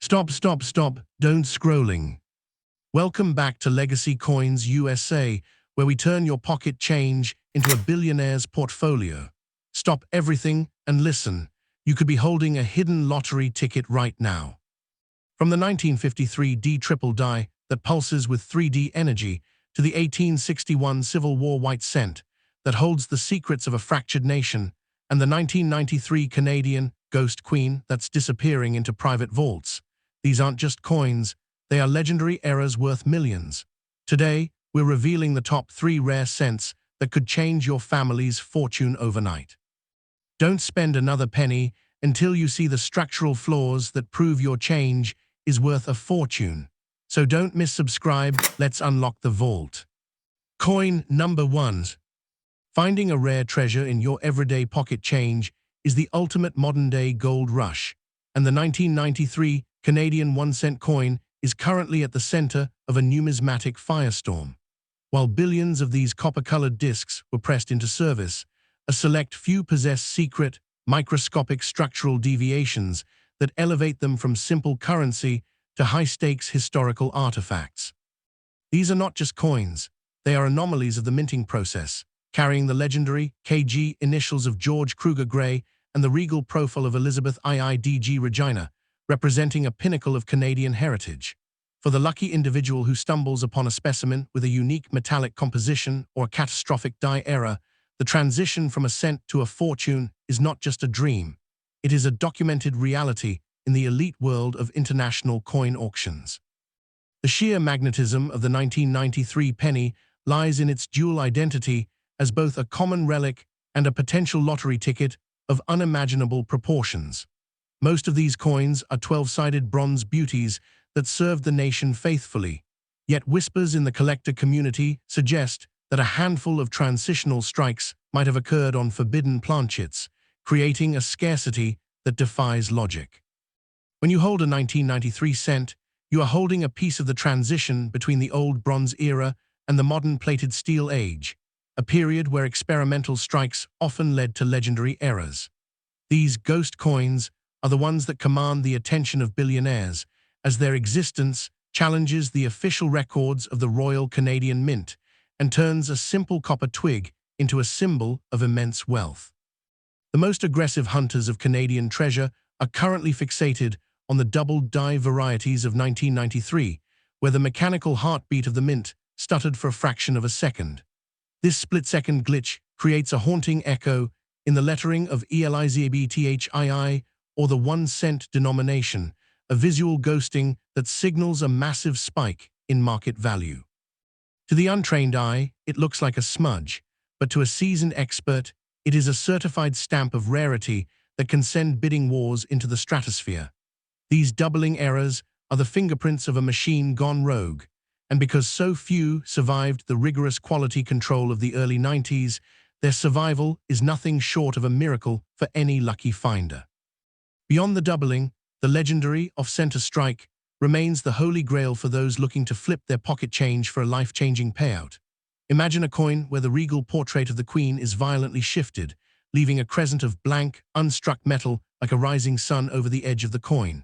Stop, stop, stop, don't scrolling. Welcome back to Legacy Coins USA, where we turn your pocket change into a billionaire's portfolio. Stop everything and listen. You could be holding a hidden lottery ticket right now. From the 1953 D triple die that pulses with 3D energy to the 1861 Civil War white cent that holds the secrets of a fractured nation, and the 1993 Canadian Ghost Queen that's disappearing into private vaults. These aren't just coins, they are legendary eras worth millions. Today, we're revealing the top 3 rare cents that could change your family's fortune overnight. Don't spend another penny until you see the structural flaws that prove your change is worth a fortune. So don't miss subscribe, let's unlock the vault. Coin number 1. Finding a rare treasure in your everyday pocket change is the ultimate modern-day gold rush, and the 1993 Canadian 1-cent coin is currently at the center of a numismatic firestorm. While billions of these copper-colored discs were pressed into service, a select few possess secret, microscopic structural deviations that elevate them from simple currency to high-stakes historical artifacts. These are not just coins, they are anomalies of the minting process, carrying the legendary KG initials of George Kruger Gray and the regal profile of Elizabeth IIDG Regina, representing a pinnacle of Canadian heritage. For the lucky individual who stumbles upon a specimen with a unique metallic composition or a catastrophic die error, the transition from a cent to a fortune is not just a dream. It is a documented reality in the elite world of international coin auctions. The sheer magnetism of the 1993 penny lies in its dual identity as both a common relic and a potential lottery ticket of unimaginable proportions. Most of these coins are 12-sided bronze beauties that served the nation faithfully, yet whispers in the collector community suggest that a handful of transitional strikes might have occurred on forbidden planchets, creating a scarcity that defies logic. When you hold a 1993 cent, you are holding a piece of the transition between the old bronze era and the modern plated steel age, a period where experimental strikes often led to legendary errors. These ghost coins are the ones that command the attention of billionaires, as their existence challenges the official records of the Royal Canadian Mint and turns a simple copper twig into a symbol of immense wealth. The most aggressive hunters of Canadian treasure are currently fixated on the double die varieties of 1993, where the mechanical heartbeat of the mint stuttered for a fraction of a second. This split-second glitch creates a haunting echo in the lettering of ELIZABTHII, or the 1-cent denomination, a visual ghosting that signals a massive spike in market value. To the untrained eye, it looks like a smudge, but to a seasoned expert, it is a certified stamp of rarity that can send bidding wars into the stratosphere. These doubling errors are the fingerprints of a machine gone rogue, and because so few survived the rigorous quality control of the early 90s, their survival is nothing short of a miracle for any lucky finder. Beyond the doubling, the legendary off-center strike remains the holy grail for those looking to flip their pocket change for a life-changing payout. Imagine a coin where the regal portrait of the Queen is violently shifted, leaving a crescent of blank, unstruck metal like a rising sun over the edge of the coin.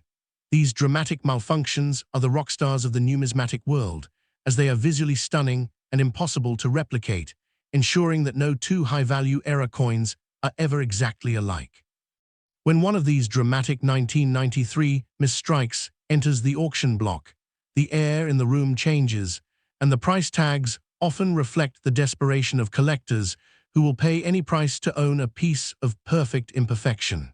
These dramatic malfunctions are the rock stars of the numismatic world, as they are visually stunning and impossible to replicate, ensuring that no two high-value era coins are ever exactly alike. When one of these dramatic 1993 misstrikes enters the auction block, the air in the room changes, and the price tags often reflect the desperation of collectors who will pay any price to own a piece of perfect imperfection.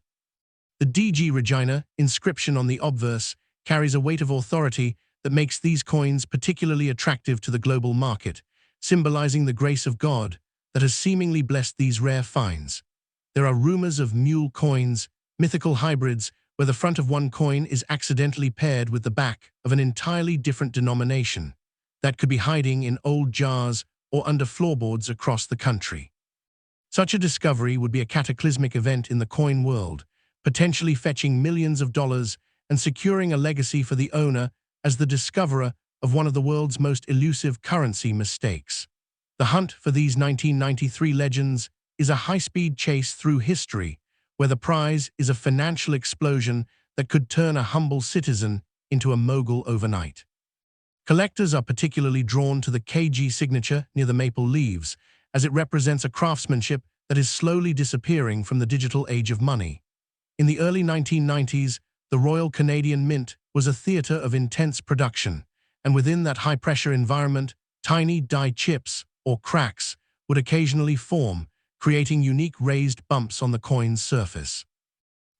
The DG Regina inscription on the obverse carries a weight of authority that makes these coins particularly attractive to the global market, symbolizing the grace of God that has seemingly blessed these rare finds. There are rumors of mule coins, mythical hybrids where the front of one coin is accidentally paired with the back of an entirely different denomination that could be hiding in old jars or under floorboards across the country. Such a discovery would be a cataclysmic event in the coin world, potentially fetching millions of dollars and securing a legacy for the owner as the discoverer of one of the world's most elusive currency mistakes. The hunt for these 1993 legends is a high-speed chase through history, where the prize is a financial explosion that could turn a humble citizen into a mogul overnight. Collectors are particularly drawn to the KG signature near the maple leaves, as it represents a craftsmanship that is slowly disappearing from the digital age of money. In the early 1990s, the Royal Canadian Mint was a theater of intense production, and within that high-pressure environment, tiny die chips, or cracks, would occasionally form, creating unique raised bumps on the coin's surface.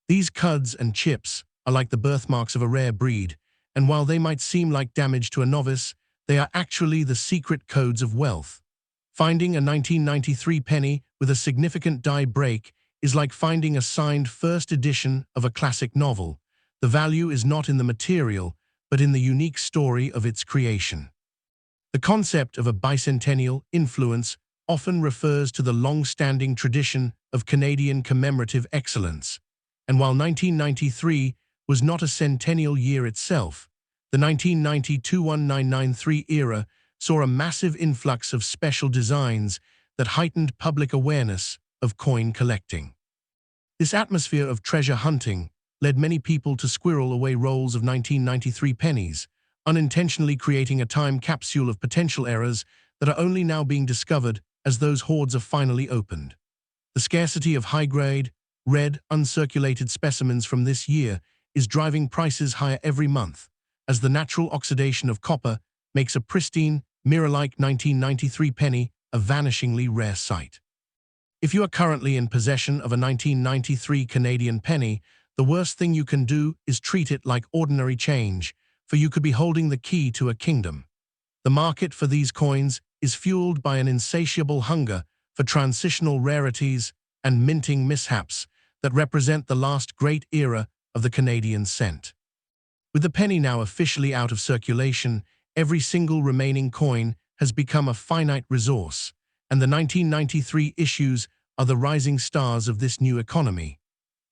These cuds and chips are like the birthmarks of a rare breed, and while they might seem like damage to a novice, they are actually the secret codes of wealth. Finding a 1993 penny with a significant die break is like finding a signed first edition of a classic novel. The value is not in the material, but in the unique story of its creation. The concept of a bicentennial influence often refers to the long-standing tradition of Canadian commemorative excellence. And while 1993 was not a centennial year itself, the 1990-21993 era saw a massive influx of special designs that heightened public awareness of coin collecting. This atmosphere of treasure hunting led many people to squirrel away rolls of 1993 pennies, unintentionally creating a time capsule of potential errors that are only now being discovered as those hoards are finally opened. The scarcity of high-grade, red, uncirculated specimens from this year is driving prices higher every month, as the natural oxidation of copper makes a pristine, mirror-like 1993 penny a vanishingly rare sight. If you are currently in possession of a 1993 Canadian penny, the worst thing you can do is treat it like ordinary change, for you could be holding the key to a kingdom. The market for these coins is fueled by an insatiable hunger for transitional rarities and minting mishaps that represent the last great era of the Canadian cent. With the penny now officially out of circulation, every single remaining coin has become a finite resource, and the 1993 issues are the rising stars of this new economy.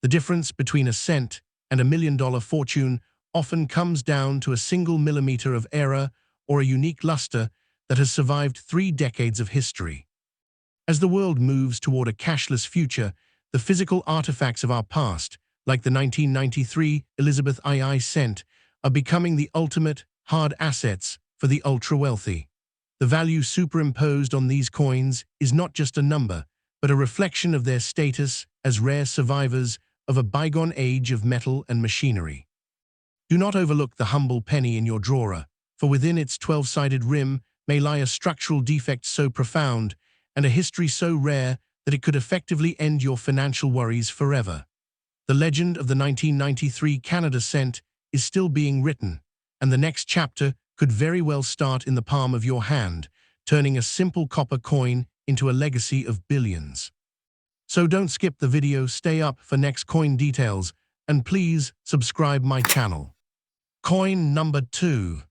The difference between a cent and $1 million fortune often comes down to a single millimeter of error or a unique luster that has survived 3 decades of history. As the world moves toward a cashless future, the physical artifacts of our past, like the 1993 Elizabeth II cent, are becoming the ultimate hard assets for the ultra-wealthy. The value superimposed on these coins is not just a number, but a reflection of their status as rare survivors of a bygone age of metal and machinery. Do not overlook the humble penny in your drawer, for within its 12-sided rim may lie a structural defect so profound and a history so rare that it could effectively end your financial worries forever. The legend of the 1993 Canada cent is still being written, and the next chapter could very well start in the palm of your hand, turning a simple copper coin into a legacy of billions. So don't skip the video, stay up for next coin details, and please subscribe my channel. Coin number 2.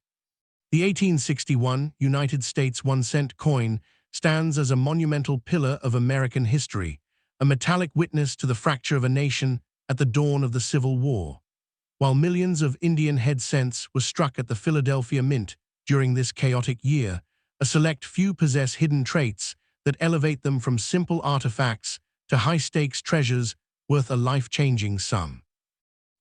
The 1861 United States 1-cent coin stands as a monumental pillar of American history, a metallic witness to the fracture of a nation at the dawn of the Civil War. While millions of Indian head cents were struck at the Philadelphia Mint during this chaotic year, a select few possess hidden traits that elevate them from simple artifacts to high-stakes treasures worth a life-changing sum.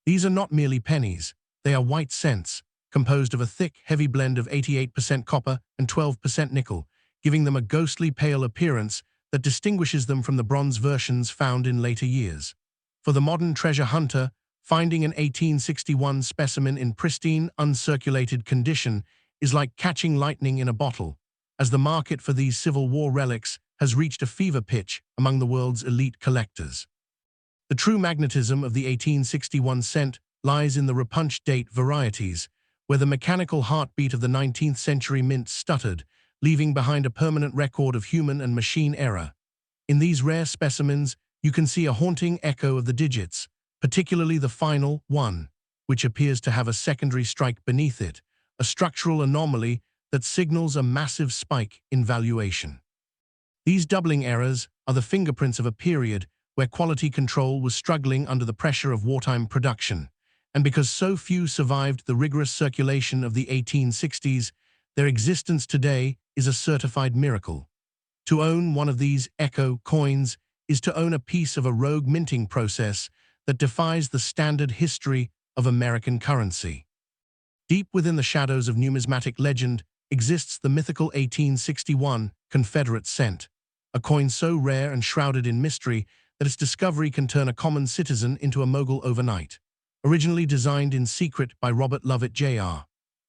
These are not merely pennies, they are white cents, composed of a thick, heavy blend of 88% copper and 12% nickel, giving them a ghostly pale appearance that distinguishes them from the bronze versions found in later years. For the modern treasure hunter, finding an 1861 specimen in pristine, uncirculated condition is like catching lightning in a bottle, as the market for these Civil War relics has reached a fever pitch among the world's elite collectors. The true magnetism of the 1861 cent lies in the repunch date varieties, where the mechanical heartbeat of the 19th century mint stuttered, leaving behind a permanent record of human and machine error. In these rare specimens, you can see a haunting echo of the digits, particularly the final 1, which appears to have a secondary strike beneath it, a structural anomaly that signals a massive spike in valuation. These doubling errors are the fingerprints of a period where quality control was struggling under the pressure of wartime production, and because so few survived the rigorous circulation of the 1860s, their existence today is a certified miracle. To own one of these echo coins is to own a piece of a rogue minting process that defies the standard history of American currency. Deep within the shadows of numismatic legend exists the mythical 1861 Confederate cent, a coin so rare and shrouded in mystery that its discovery can turn a common citizen into a mogul overnight. Originally designed in secret by Robert Lovett Jr.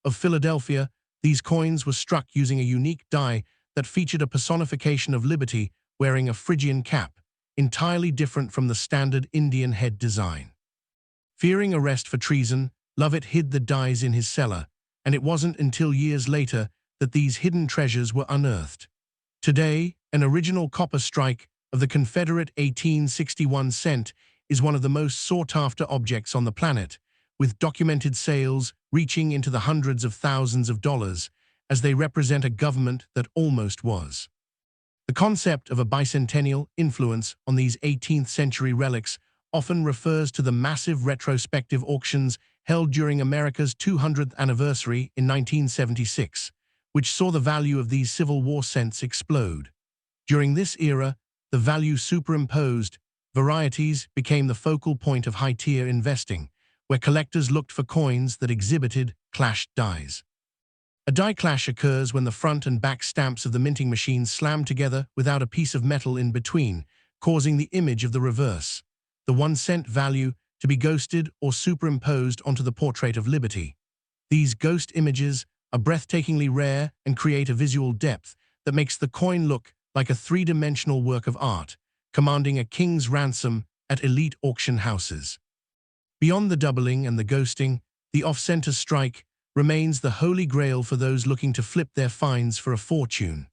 of Philadelphia, these coins were struck using a unique die that featured a personification of liberty wearing a Phrygian cap, entirely different from the standard Indian head design. Fearing arrest for treason, Lovett hid the dies in his cellar, and it wasn't until years later that these hidden treasures were unearthed. Today, an original copper strike of the Confederate 1861 cent is one of the most sought-after objects on the planet, with documented sales reaching into the hundreds of thousands of dollars, as they represent a government that almost was. The concept of a bicentennial influence on these 18th-century relics often refers to the massive retrospective auctions held during America's 200th anniversary in 1976, which saw the value of these Civil War cents explode. During this era, the value superimposed varieties became the focal point of high-tier investing, where collectors looked for coins that exhibited clashed dies. A die clash occurs when the front and back stamps of the minting machine slam together without a piece of metal in between, causing the image of the reverse, the 1-cent value, to be ghosted or superimposed onto the portrait of liberty. These ghost images are breathtakingly rare and create a visual depth that makes the coin look like a three-dimensional work of art, commanding a king's ransom at elite auction houses. Beyond the doubling and the ghosting, the off-center strike remains the holy grail for those looking to flip their finds for a fortune.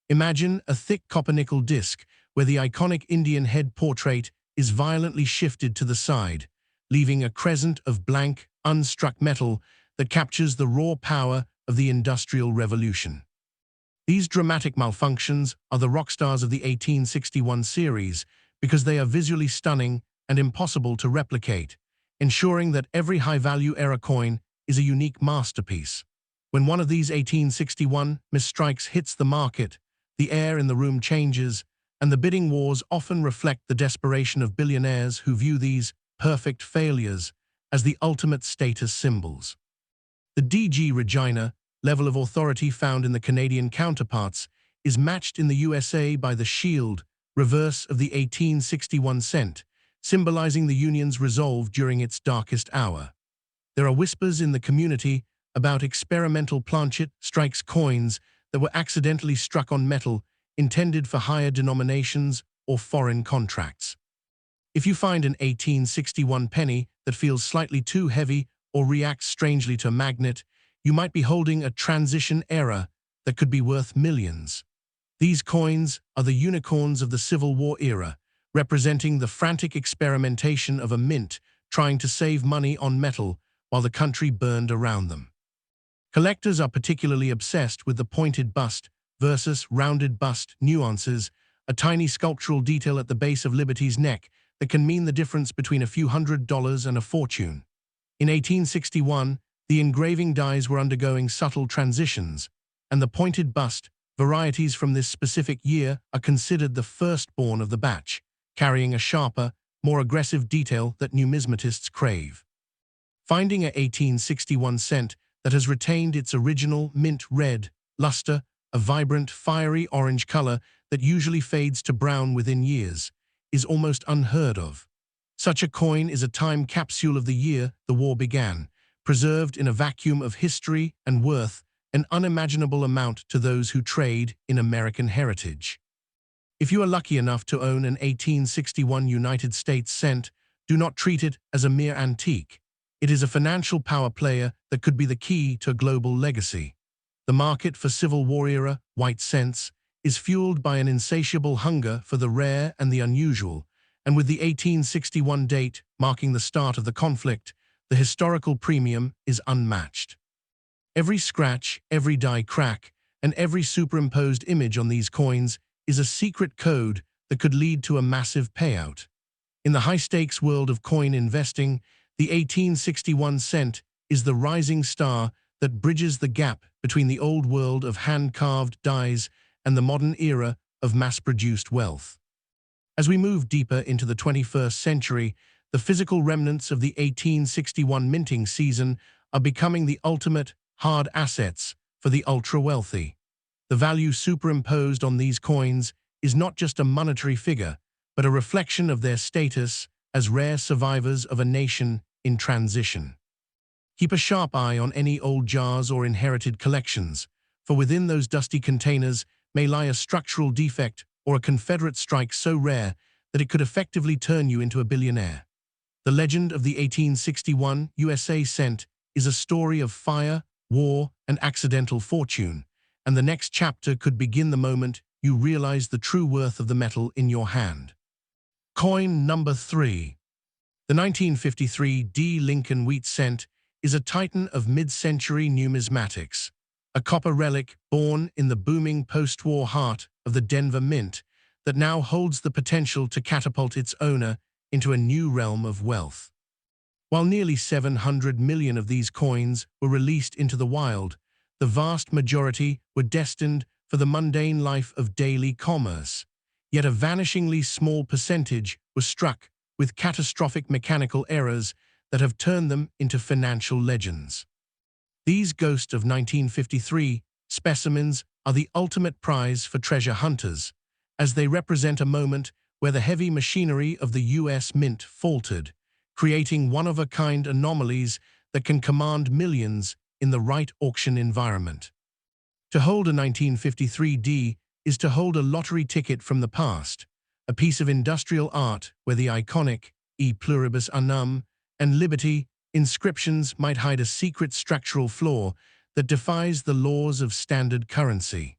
Imagine a thick copper-nickel disc where the iconic Indian head portrait is violently shifted to the side, leaving a crescent of blank, unstruck metal that captures the raw power of the Industrial Revolution. These dramatic malfunctions are the rock stars of the 1861 series because they are visually stunning and impossible to replicate, ensuring that every high-value era coin is a unique masterpiece. When one of these 1861 misstrikes hits the market, the air in the room changes, and the bidding wars often reflect the desperation of billionaires who view these perfect failures as the ultimate status symbols. The DG Regina level of authority found in the Canadian counterparts is matched in the USA by the shield reverse of the 1861 cent, symbolizing the Union's resolve during its darkest hour. There are whispers in the community about experimental planchet strikes coins that were accidentally struck on metal intended for higher denominations or foreign contracts. If you find an 1861 penny that feels slightly too heavy or reacts strangely to a magnet, you might be holding a transition era that could be worth millions. These coins are the unicorns of the Civil War era, representing the frantic experimentation of a mint trying to save money on metal while the country burned around them. Collectors are particularly obsessed with the pointed bust versus rounded bust nuances, a tiny sculptural detail at the base of Liberty's neck that can mean the difference between a few $100s and a fortune. In 1861, the engraving dies were undergoing subtle transitions, and the pointed bust varieties from this specific year are considered the firstborn of the batch, carrying a sharper, more aggressive detail that numismatists crave. Finding a 1861 cent that has retained its original mint red luster, a vibrant, fiery orange color that usually fades to brown within years, is almost unheard of. Such a coin is a time capsule of the year the war began, preserved in a vacuum of history and worth an unimaginable amount to those who trade in American heritage. If you are lucky enough to own an 1861 United States cent, do not treat it as a mere antique. It is a financial power player that could be the key to a global legacy. The market for Civil War-era white cents is fueled by an insatiable hunger for the rare and the unusual, and with the 1861 date marking the start of the conflict, the historical premium is unmatched. Every scratch, every die crack, and every superimposed image on these coins is a secret code that could lead to a massive payout. In the high-stakes world of coin investing, the 1861 cent is the rising star that bridges the gap between the old world of hand-carved dies and the modern era of mass-produced wealth. As we move deeper into the 21st century, the physical remnants of the 1861 minting season are becoming the ultimate hard assets for the ultra-wealthy. The value superimposed on these coins is not just a monetary figure, but a reflection of their status as rare survivors of a nation in transition. Keep a sharp eye on any old jars or inherited collections, for within those dusty containers may lie a structural defect or a Confederate strike so rare that it could effectively turn you into a billionaire. The legend of the 1861 USA cent is a story of fire, war, and accidental fortune, and the next chapter could begin the moment you realize the true worth of the metal in your hand. Coin number 3. The 1953 D. Lincoln Wheat Cent is a titan of mid-century numismatics, a copper relic born in the booming post-war heart of the Denver Mint that now holds the potential to catapult its owner into a new realm of wealth. While nearly 700 million of these coins were released into the wild, the vast majority were destined for the mundane life of daily commerce, yet a vanishingly small percentage was struck with catastrophic mechanical errors that have turned them into financial legends. These ghosts of 1953 specimens are the ultimate prize for treasure hunters, as they represent a moment where the heavy machinery of the U.S. Mint faltered, creating one-of-a-kind anomalies that can command millions in the right auction environment. To hold a 1953D is to hold a lottery ticket from the past, a piece of industrial art where the iconic E pluribus unum and liberty inscriptions might hide a secret structural flaw that defies the laws of standard currency.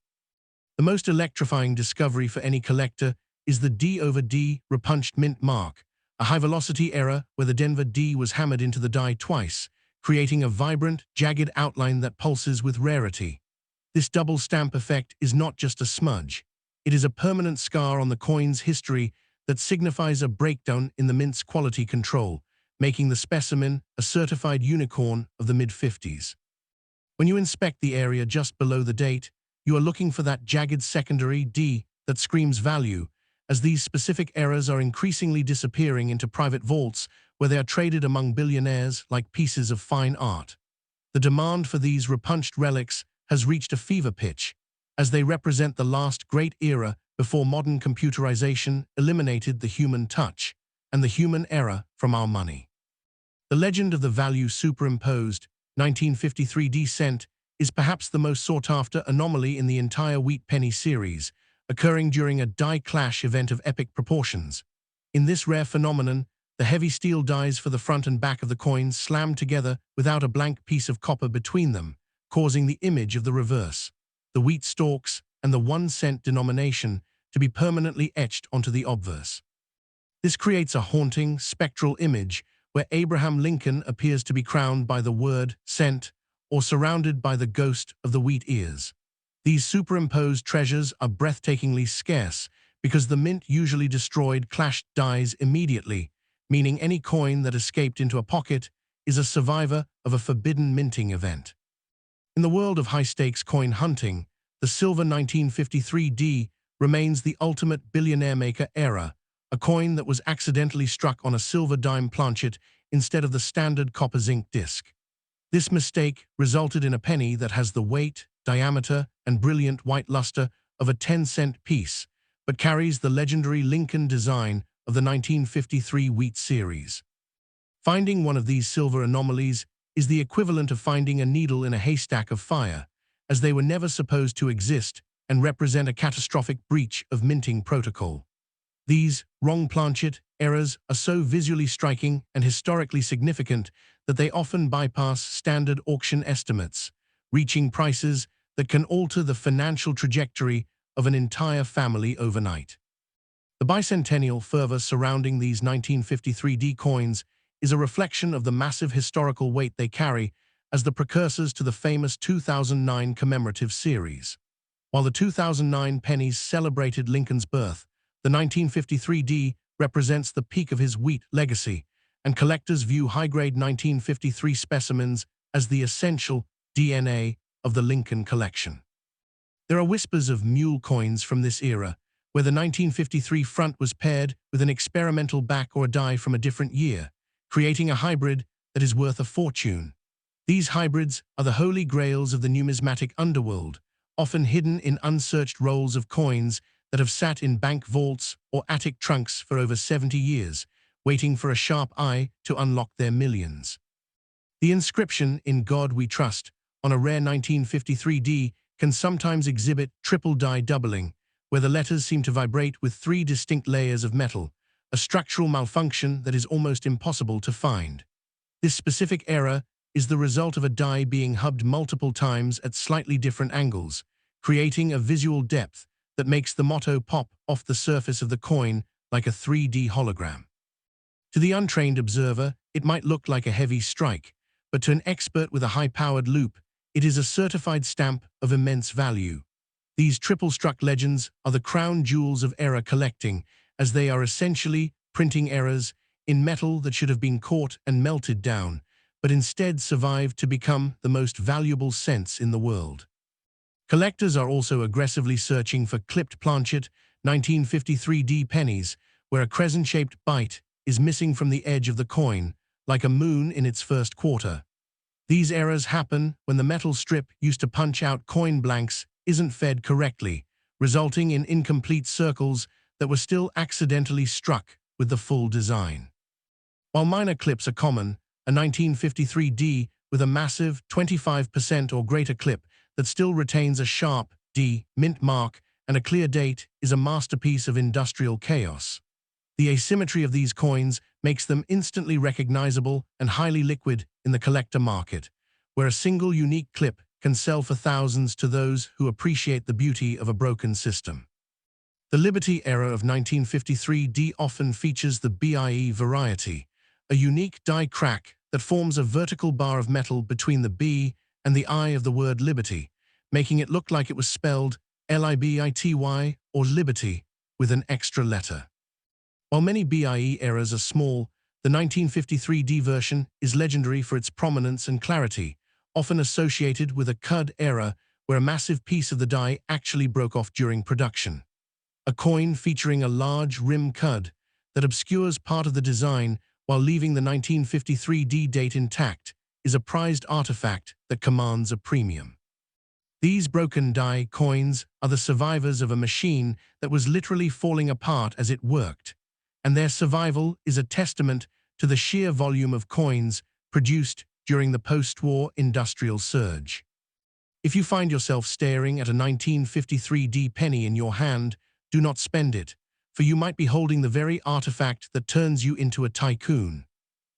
The most electrifying discovery for any collector is the D/D repunched mint mark, a high-velocity error where the Denver D was hammered into the die twice, creating a vibrant, jagged outline that pulses with rarity. This double stamp effect is not just a smudge. It is a permanent scar on the coin's history that signifies a breakdown in the mint's quality control, making the specimen a certified unicorn of the mid-50s. When you inspect the area just below the date, you are looking for that jagged secondary D that screams value, as these specific errors are increasingly disappearing into private vaults where they are traded among billionaires like pieces of fine art. The demand for these repunched relics has reached a fever pitch, as they represent the last great era before modern computerization eliminated the human touch and the human error from our money. The legend of the value superimposed 1953 D cent is perhaps the most sought-after anomaly in the entire Wheat Penny series, occurring during a die clash event of epic proportions. In this rare phenomenon, the heavy steel dies for the front and back of the coins slammed together without a blank piece of copper between them, causing the image of the reverse, the wheat stalks and the 1 cent denomination, to be permanently etched onto the obverse. This creates a haunting, spectral image where Abraham Lincoln appears to be crowned by the word cent or surrounded by the ghost of the wheat ears. These superimposed treasures are breathtakingly scarce because the mint usually destroyed clashed dies immediately, meaning any coin that escaped into a pocket is a survivor of a forbidden minting event. In the world of high-stakes coin hunting, the silver 1953D remains the ultimate billionaire-maker era, a coin that was accidentally struck on a silver dime planchet instead of the standard copper zinc disc. This mistake resulted in a penny that has the weight, diameter, and brilliant white luster of a 10-cent piece, but carries the legendary Lincoln design of the 1953 Wheat series. Finding one of these silver anomalies is the equivalent of finding a needle in a haystack of fire, as they were never supposed to exist and represent a catastrophic breach of minting protocol. These wrong planchet errors are so visually striking and historically significant that they often bypass standard auction estimates, reaching prices that can alter the financial trajectory of an entire family overnight. The bicentennial fervor surrounding these 1953D coins is a reflection of the massive historical weight they carry as the precursors to the famous 2009 commemorative series. While the 2009 pennies celebrated Lincoln's birth, the 1953D represents the peak of his wheat legacy, and collectors view high-grade 1953 specimens as the essential DNA of the Lincoln collection. There are whispers of mule coins from this era, where the 1953 front was paired with an experimental back or die from a different year, creating a hybrid that is worth a fortune. These hybrids are the holy grails of the numismatic underworld, often hidden in unsearched rolls of coins that have sat in bank vaults or attic trunks for over 70 years, waiting for a sharp eye to unlock their millions. The inscription, "In God We Trust," on a rare 1953D can sometimes exhibit triple die doubling, where the letters seem to vibrate with three distinct layers of metal, a structural malfunction that is almost impossible to find. This specific error is the result of a die being hubbed multiple times at slightly different angles, creating a visual depth that makes the motto pop off the surface of the coin like a 3D hologram. To the untrained observer, it might look like a heavy strike, but to an expert with a high-powered loop, it is a certified stamp of immense value. These triple-struck legends are the crown jewels of error collecting, as they are essentially printing errors in metal that should have been caught and melted down, but instead survived to become the most valuable cents in the world. Collectors are also aggressively searching for clipped planchet 1953D pennies, where a crescent-shaped bite is missing from the edge of the coin, like a moon in its first quarter. These errors happen when the metal strip used to punch out coin blanks isn't fed correctly, resulting in incomplete circles that were still accidentally struck with the full design. While minor clips are common, a 1953D with a massive 25% or greater clip that still retains a sharp D mint mark and a clear date is a masterpiece of industrial chaos. The asymmetry of these coins makes them instantly recognizable and highly liquid in the collector market, where a single unique clip can sell for thousands to those who appreciate the beauty of a broken system. The Liberty era of 1953D often features the BIE variety, a unique die crack that forms a vertical bar of metal between the B and the I of the word Liberty, making it look like it was spelled Libity or Liberty with an extra letter. While many BIE errors are small, the 1953D version is legendary for its prominence and clarity, often associated with a CUD error where a massive piece of the die actually broke off during production. A coin featuring a large rim CUD that obscures part of the design while leaving the 1953D date intact is a prized artifact that commands a premium. These broken die coins are the survivors of a machine that was literally falling apart as it worked, and their survival is a testament to the sheer volume of coins produced during the post-war industrial surge. If you find yourself staring at a 1953D penny in your hand, do not spend it, for you might be holding the very artifact that turns you into a tycoon.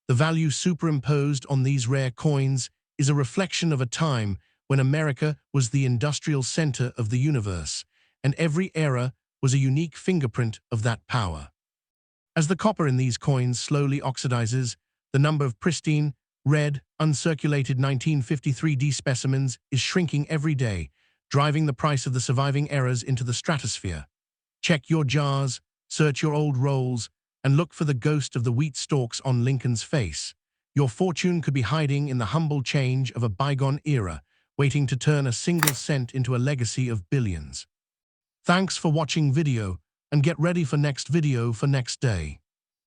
The value superimposed on these rare coins is a reflection of a time when America was the industrial center of the universe, and every era was a unique fingerprint of that power. As the copper in these coins slowly oxidizes, the number of pristine, red, uncirculated 1953D specimens is shrinking every day, driving the price of the surviving errors into the stratosphere. Check your jars, search your old rolls, and look for the ghost of the wheat stalks on Lincoln's face. Your fortune could be hiding in the humble change of a bygone era, waiting to turn a single cent into a legacy of billions. Thanks for watching video, and get ready for next video for next day.